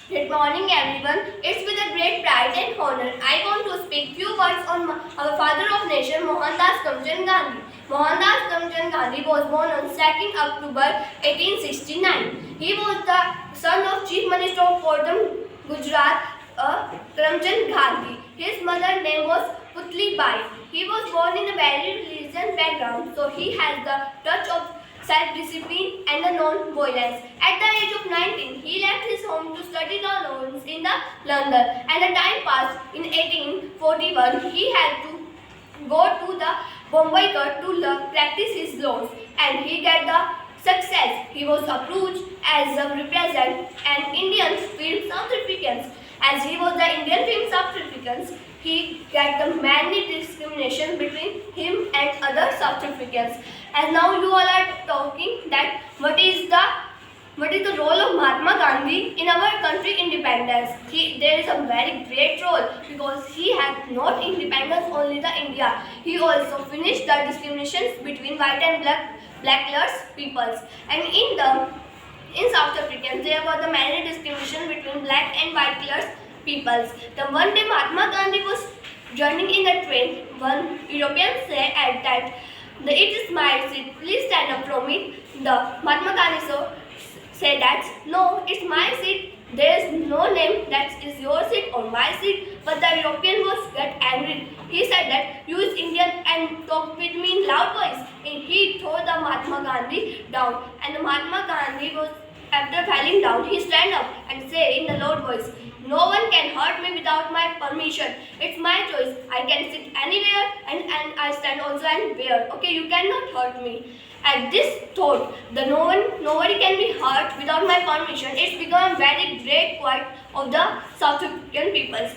Good morning everyone. It's with a great pride and honor I want to speak few words on our father of nation Mohandas Karamchand Gandhi. Mohandas Karamchand Gandhi was born on 2nd October 1869. He was the son of Chief Minister of Fordham, Gujarat, Karamchand Gandhi. His mother's name was Putli Bai. He was born in a very religious background, so he has the touch of self-discipline and the non-violence. At the age of 19, he left his home to study the laws in the London. And the time passed. In 1841, he had to go to the Bombay court to practice his laws, and he got the success. He was approached as a represent an Indian film South Africans. As he was the Indian film South Africans, he got the many discrimination between him and other South Africans. As now you all are talking that what is the role of Mahatma Gandhi in our country independence? There is a very great role because he had not independence only the India. He also finished the discriminations between white and black peoples. And in South Africans there was the many discrimination between black and white peoples. The one day Mahatma Gandhi was journeying in a train. One European said at that it is my seat. Please stand up from it. The Mahatma Gandhi said that no, it's my seat. There is no name that is your seat or my seat. But the European was get angry. He said that you is Indian and talk with me in loud voice. And he threw the Mahatma Gandhi down. And the Mahatma Gandhi was after falling down, he stand up and say in the loud voice, no one can hurt me without my permission. It's my choice. I can sit anywhere and I stand also anywhere. Okay, you cannot hurt me. At this thought, nobody can be hurt without my permission. It's become a very great quote of the South African peoples.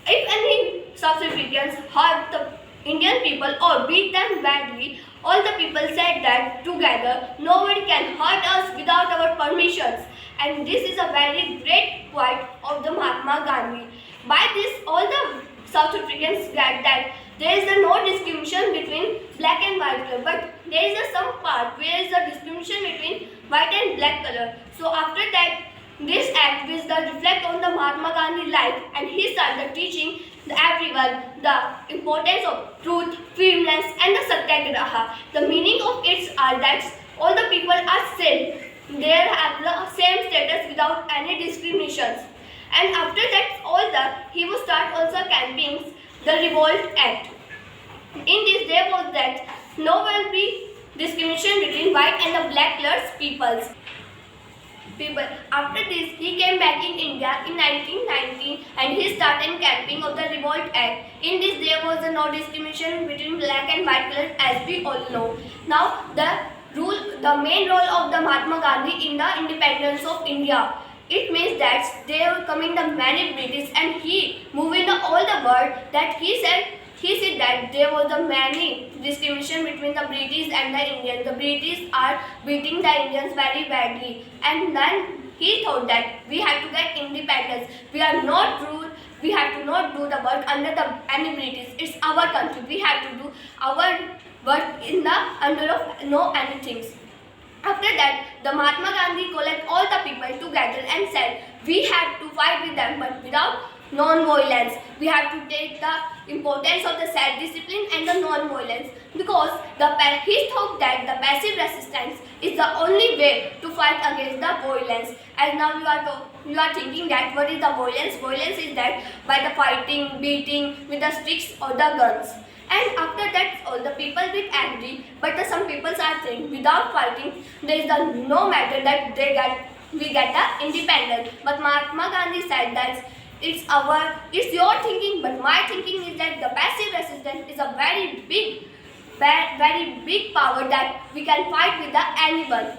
If any South Africans hurt the Indian people or beat them badly, all the people said that together nobody can hurt us without our permissions. And this is a very great quote of the Mahatma Gandhi. By this, all the South Africans get that there is no discrimination between black and white color, but there is some part where is the discrimination between white and black color. So after that, this act will reflect on the Mahatma Gandhi life, and he started teaching everyone the importance of truth, firmness, and the satyagraha. The meaning of it are that all the people are same. They have the same status without any discriminations. And after that, he will start also campaigns, the Revolt Act. In this, there was that no will be discrimination between white and the black colored people. After this, he came back in India in 1919 and he started campaign of the Revolt Act. In this, there was no discrimination between black and white color, as we all know. Now, the main role of the Mahatma Gandhi in the independence of India. It means that they were coming the many British and he moving all the world that he said that there was the many discrimination between the British and the Indians. The British are beating the Indians very badly, and then he thought that we have to get independence. We are not ruled. We have to not do the work under any British. It's our country. We have to do our work in the under of no anything. After that, the Mahatma Gandhi collect all the people together and said, we have to fight with them, but without non-violence. We have to take the importance of the self-discipline and the non-violence, because he thought that the passive resistance is the only way to fight against the violence. And now you are thinking that what is the violence? Violence is that by the fighting, beating with the sticks or the guns. And after that, all the people will agree, but some people are saying without fighting, there is no matter that we get the independence. But Mahatma Gandhi said that it's your thinking, but my thinking is that the passive resistance is a very big power that we can fight with anyone.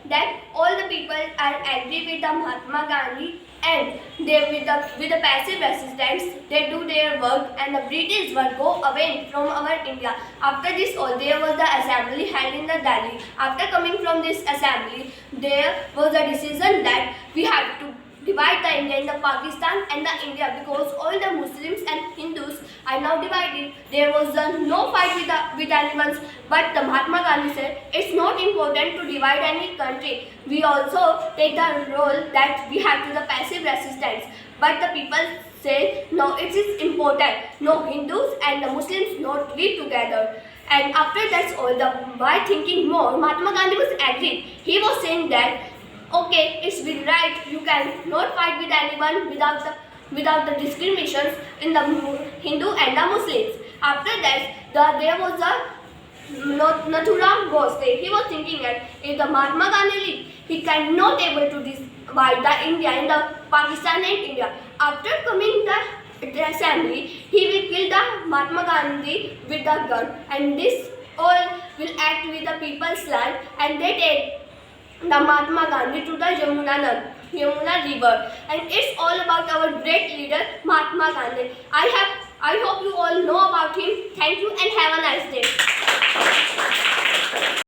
That all the people are agree with the Mahatma Gandhi, and they with the passive resistance they do their work and the British will go away from our India. After this all, there was the assembly held in the Delhi. After coming from this assembly, there was a decision that we have to divide the India in the Pakistan and the India, because all the Muslims and Hindus are now divided. There was no fight with anyone, but the Mahatma Gandhi said it's not important to divide any country. We also take the role that we have to the passive resistance. But the people say no, it is important. No, Hindus and the Muslims not live together. And after that's all, by thinking more, Mahatma Gandhi was agreed. He was saying that okay, it's been right. You can not fight with anyone without the discriminations in the Hindu and the Muslims. After that, there was a Nathuram Godse. He was thinking that if the Mahatma Gandhi lived, he cannot able to divide the India in the Pakistan and India. After coming the assembly, he will kill the Mahatma Gandhi with a gun, and this all will act with the people's land, and they take the Mahatma Gandhi to the Yamuna river, and it's all about our great leader Mahatma Gandhi. I hope you all know about him. Thank you and have a nice day.